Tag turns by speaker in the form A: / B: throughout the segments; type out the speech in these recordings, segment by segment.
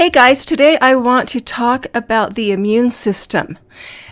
A: Hey guys, today I want to talk about the immune system.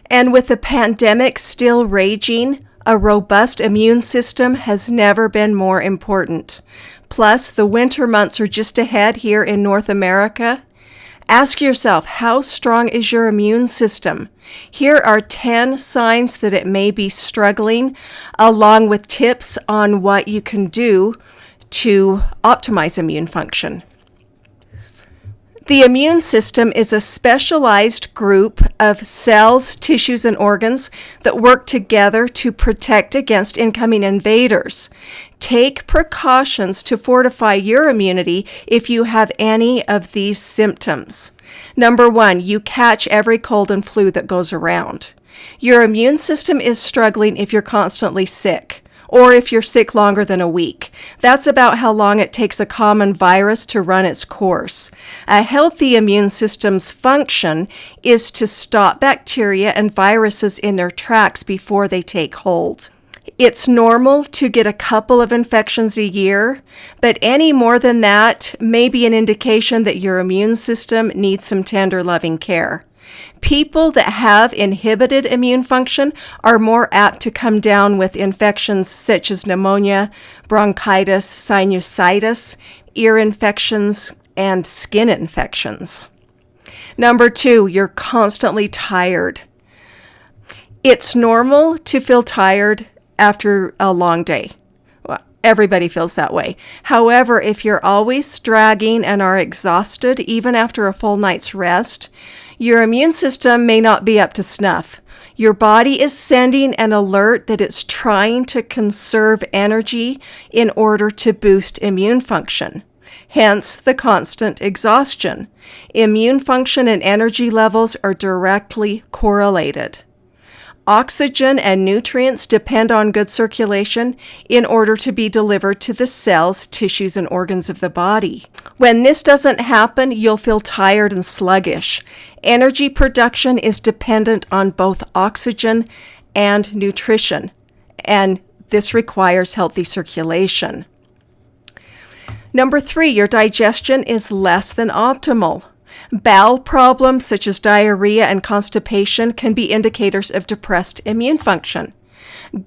A: And with the pandemic still raging, a robust immune system has never been more important. Plus, the winter months are just ahead here in North America. Ask yourself, how strong is your immune system? Here are 10 signs that it may be struggling, along with tips on what you can do to optimize immune function. The immune system is a specialized group of cells, tissues, and organs that work together to protect against incoming invaders. Take precautions to fortify your immunity if you have any of these symptoms. Number 1, you catch every cold and flu that goes around. Your immune system is struggling if you're constantly sick, or if you're sick longer than a week. That's about how long it takes a common virus to run its course. A healthy immune system's function is to stop bacteria and viruses in their tracks before they take hold. It's normal to get a couple of infections a year, but any more than that may be an indication that your immune system needs some tender, loving care. People that have inhibited immune function are more apt to come down with infections such as pneumonia, bronchitis, sinusitis, ear infections, and skin infections. Number 2, you're constantly tired. It's normal to feel tired after a long day. Well, everybody feels that way. However, if you're always dragging and are exhausted even after a full night's rest, your immune system may not be up to snuff. Your body is sending an alert that it's trying to conserve energy in order to boost immune function. Hence the constant exhaustion. Immune function and energy levels are directly correlated. Oxygen and nutrients depend on good circulation in order to be delivered to the cells, tissues, and organs of the body. When this doesn't happen, you'll feel tired and sluggish. Energy production is dependent on both oxygen and nutrition, and this requires healthy circulation. Number 3, your digestion is less than optimal. Bowel problems such as diarrhea and constipation can be indicators of depressed immune function.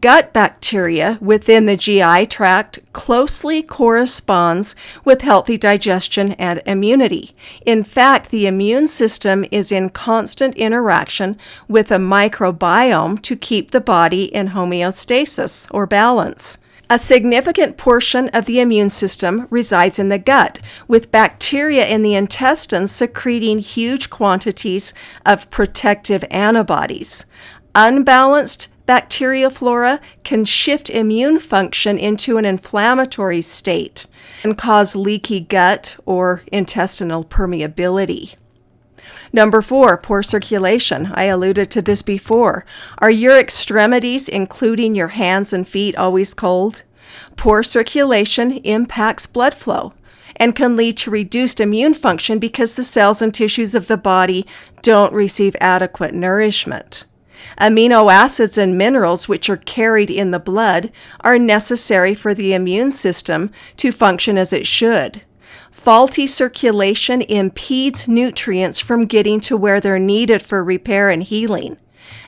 A: Gut bacteria within the GI tract closely corresponds with healthy digestion and immunity. In fact, the immune system is in constant interaction with a microbiome to keep the body in homeostasis or balance. A significant portion of the immune system resides in the gut, with bacteria in the intestines secreting huge quantities of protective antibodies. Unbalanced bacterial flora can shift immune function into an inflammatory state and cause leaky gut or intestinal permeability. Number 4, poor circulation. I alluded to this before. Are your extremities, including your hands and feet, always cold? Poor circulation impacts blood flow and can lead to reduced immune function because the cells and tissues of the body don't receive adequate nourishment. Amino acids and minerals, which are carried in the blood, are necessary for the immune system to function as it should. Faulty circulation impedes nutrients from getting to where they're needed for repair and healing.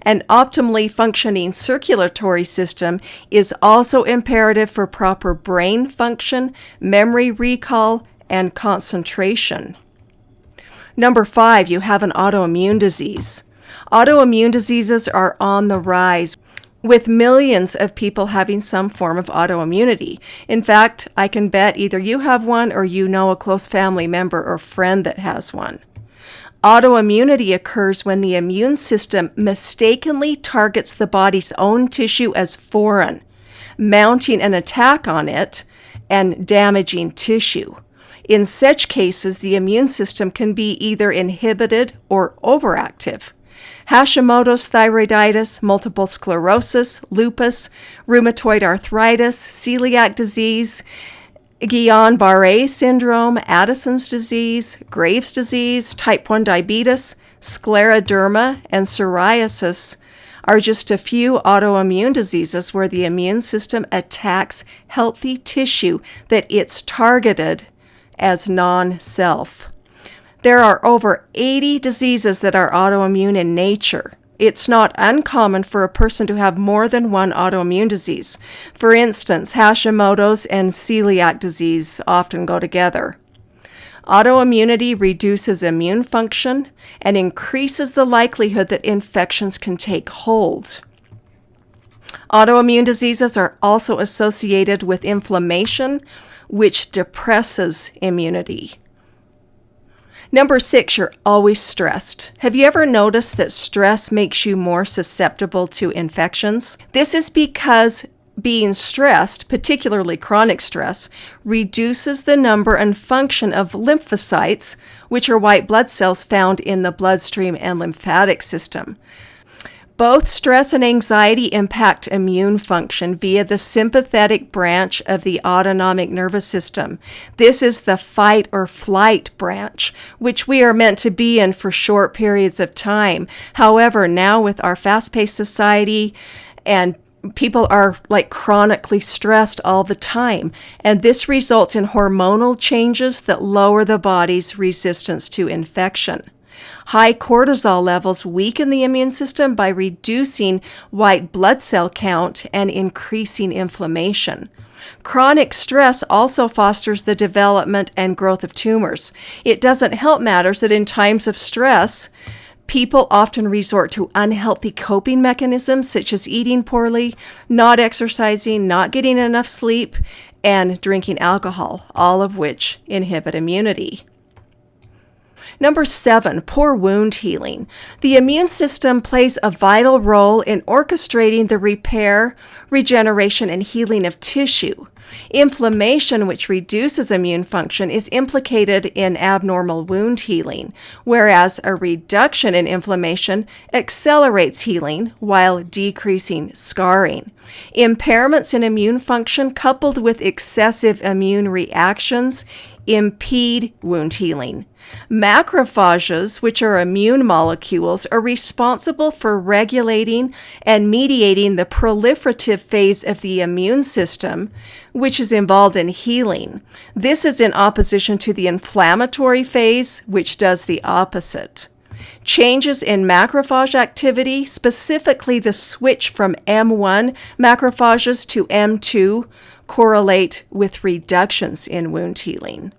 A: An optimally functioning circulatory system is also imperative for proper brain function, memory recall, and concentration. Number 5, you have an autoimmune disease. Autoimmune diseases are on the rise, with millions of people having some form of autoimmunity. In fact, I can bet either you have one or you know a close family member or friend that has one. Autoimmunity occurs when the immune system mistakenly targets the body's own tissue as foreign, mounting an attack on it and damaging tissue. In such cases, the immune system can be either inhibited or overactive. Hashimoto's thyroiditis, multiple sclerosis, lupus, rheumatoid arthritis, celiac disease, Guillain-Barré syndrome, Addison's disease, Graves' disease, type 1 diabetes, scleroderma, and psoriasis are just a few autoimmune diseases where the immune system attacks healthy tissue that it's targeted as non-self. There are over 80 diseases that are autoimmune in nature. It's not uncommon for a person to have more than one autoimmune disease. For instance, Hashimoto's and celiac disease often go together. Autoimmunity reduces immune function and increases the likelihood that infections can take hold. Autoimmune diseases are also associated with inflammation, which depresses immunity. Number 6, you're always stressed. Have you ever noticed that stress makes you more susceptible to infections? This is because being stressed, particularly chronic stress, reduces the number and function of lymphocytes, which are white blood cells found in the bloodstream and lymphatic system. Both stress and anxiety impact immune function via the sympathetic branch of the autonomic nervous system. This is the fight or flight branch, which we are meant to be in for short periods of time. However, now with our fast-paced society and people are like chronically stressed all the time, and this results in hormonal changes that lower the body's resistance to infection. High cortisol levels weaken the immune system by reducing white blood cell count and increasing inflammation. Chronic stress also fosters the development and growth of tumors. It doesn't help matters that in times of stress, people often resort to unhealthy coping mechanisms such as eating poorly, not exercising, not getting enough sleep, and drinking alcohol, all of which inhibit immunity. Number 7, poor wound healing. The immune system plays a vital role in orchestrating the repair, regeneration, and healing of tissue. Inflammation, which reduces immune function, is implicated in abnormal wound healing, whereas a reduction in inflammation accelerates healing while decreasing scarring. Impairments in immune function coupled with excessive immune reactions impede wound healing. Macrophages, which are immune molecules, are responsible for regulating and mediating the proliferative phase of the immune system, which is involved in healing. This is in opposition to the inflammatory phase, which does the opposite. Changes in macrophage activity, specifically the switch from M1 macrophages to M2, correlate with reductions in wound healing.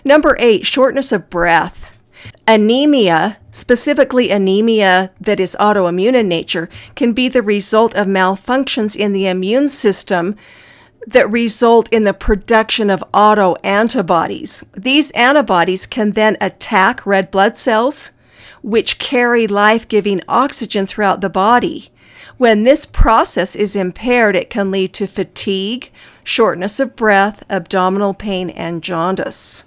A: Number 8, shortness of breath. Anemia, specifically anemia that is autoimmune in nature, can be the result of malfunctions in the immune system that result in the production of autoantibodies. These antibodies can then attack red blood cells, which carry life-giving oxygen throughout the body. When this process is impaired, it can lead to fatigue, shortness of breath, abdominal pain, and jaundice.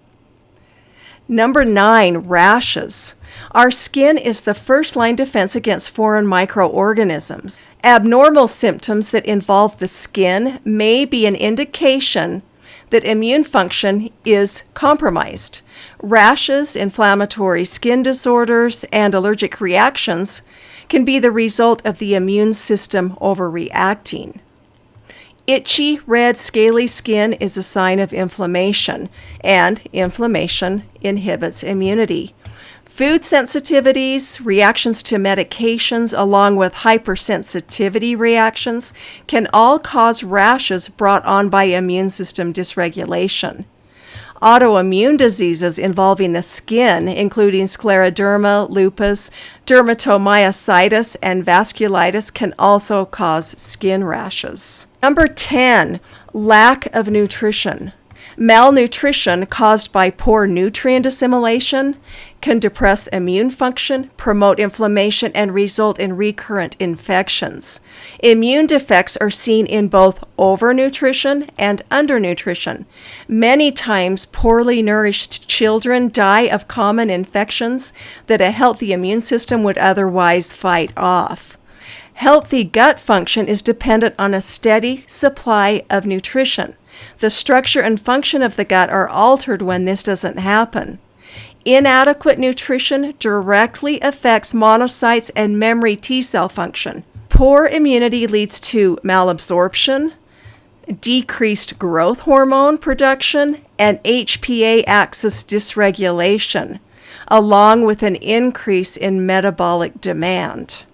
A: Number 9, rashes. Our skin is the first-line defense against foreign microorganisms. Abnormal symptoms that involve the skin may be an indication that immune function is compromised. Rashes, inflammatory skin disorders, and allergic reactions can be the result of the immune system overreacting. Itchy, red, scaly skin is a sign of inflammation, and inflammation inhibits immunity. Food sensitivities, reactions to medications, along with hypersensitivity reactions, can all cause rashes brought on by immune system dysregulation. Autoimmune diseases involving the skin, including scleroderma, lupus, dermatomyositis, and vasculitis, can also cause skin rashes. Number 10, lack of nutrition. Malnutrition caused by poor nutrient assimilation can depress immune function, promote inflammation, and result in recurrent infections. Immune defects are seen in both overnutrition and undernutrition. Many times, poorly nourished children die of common infections that a healthy immune system would otherwise fight off. Healthy gut function is dependent on a steady supply of nutrition. The structure and function of the gut are altered when this doesn't happen. Inadequate nutrition directly affects monocytes and memory T cell function. Poor immunity leads to malabsorption, decreased growth hormone production, and HPA axis dysregulation. along with an increase in metabolic demand.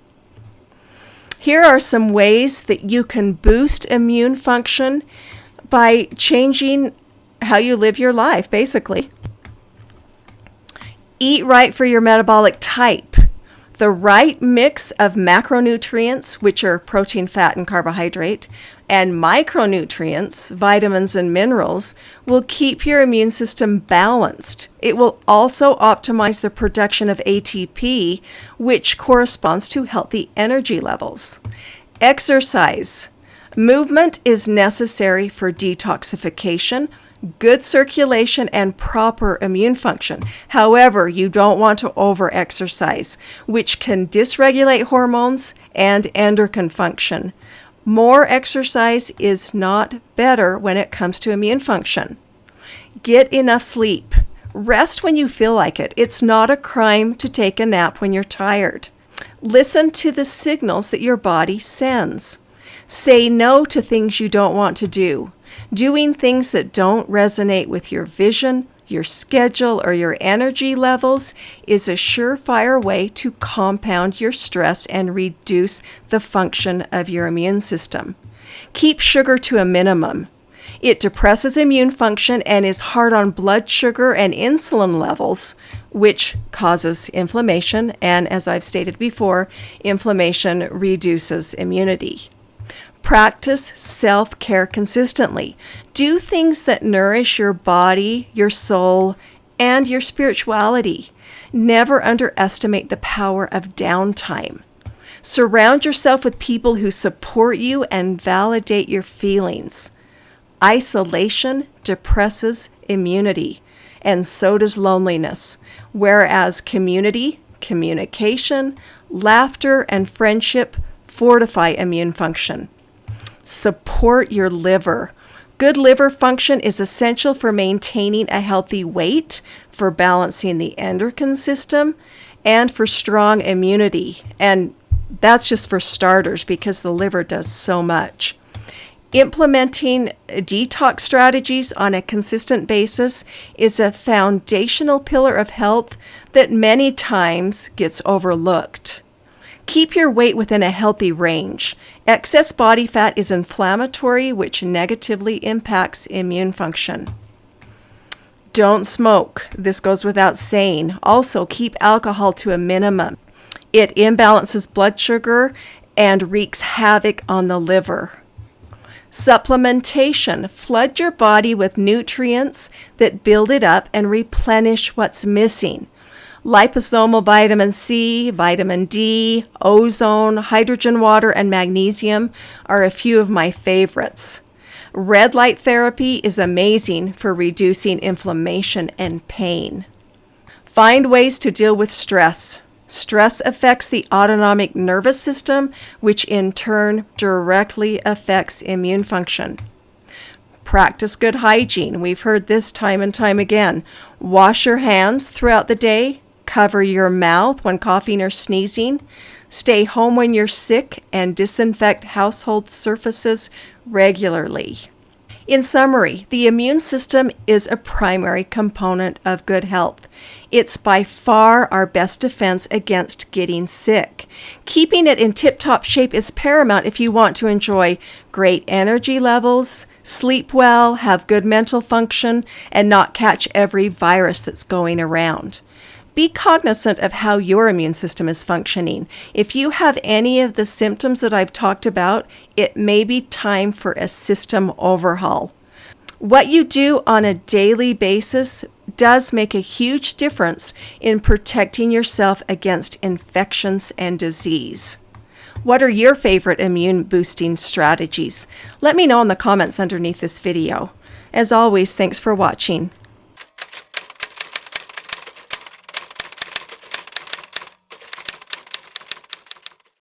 A: Here are some ways that you can boost immune function by changing how you live your life, basically. Eat right for your metabolic type. The right mix of macronutrients, which are protein, fat, and carbohydrate, and micronutrients, vitamins and minerals, will keep your immune system balanced. It will also optimize the production of ATP, which corresponds to healthy energy levels. Exercise. Movement is necessary for detoxification, good circulation, and proper immune function. However, you don't want to over-exercise, which can dysregulate hormones and endocrine function. More exercise is not better when it comes to immune function. Get enough sleep. Rest when you feel like it. It's not a crime to take a nap when you're tired. Listen to the signals that your body sends. Say no to things you don't want to do. Doing things that don't resonate with your vision, your schedule, or your energy levels is a surefire way to compound your stress and reduce the function of your immune system. Keep sugar to a minimum. It depresses immune function and is hard on blood sugar and insulin levels, which causes inflammation, and as I've stated before, inflammation reduces immunity. Practice self-care consistently. Do things that nourish your body, your soul, and your spirituality. Never underestimate the power of downtime. Surround yourself with people who support you and validate your feelings. Isolation depresses immunity, and so does loneliness, whereas community, communication, laughter, and friendship fortify immune function. Support your liver. Good liver function is essential for maintaining a healthy weight, for balancing the endocrine system, and for strong immunity. And that's just for starters because the liver does so much. Implementing detox strategies on a consistent basis is a foundational pillar of health that many times gets overlooked. Keep your weight within a healthy range. Excess body fat is inflammatory, which negatively impacts immune function. Don't smoke. This goes without saying. Also, keep alcohol to a minimum. It imbalances blood sugar and wreaks havoc on the liver. Supplementation. Flood your body with nutrients that build it up and replenish what's missing. Liposomal vitamin C, vitamin D, ozone, hydrogen water, and magnesium are a few of my favorites. Red light therapy is amazing for reducing inflammation and pain. Find ways to deal with stress. Stress affects the autonomic nervous system, which in turn directly affects immune function. Practice good hygiene. We've heard this time and time again. Wash your hands throughout the day. Cover your mouth when coughing or sneezing. Stay home when you're sick and disinfect household surfaces regularly. In summary, the immune system is a primary component of good health. It's by far our best defense against getting sick. Keeping it in tip-top shape is paramount if you want to enjoy great energy levels, sleep well, have good mental function, and not catch every virus that's going around. Be cognizant of how your immune system is functioning. If you have any of the symptoms that I've talked about, it may be time for a system overhaul. What you do on a daily basis does make a huge difference in protecting yourself against infections and disease. What are your favorite immune boosting strategies? Let me know in the comments underneath this video. As always, thanks for watching.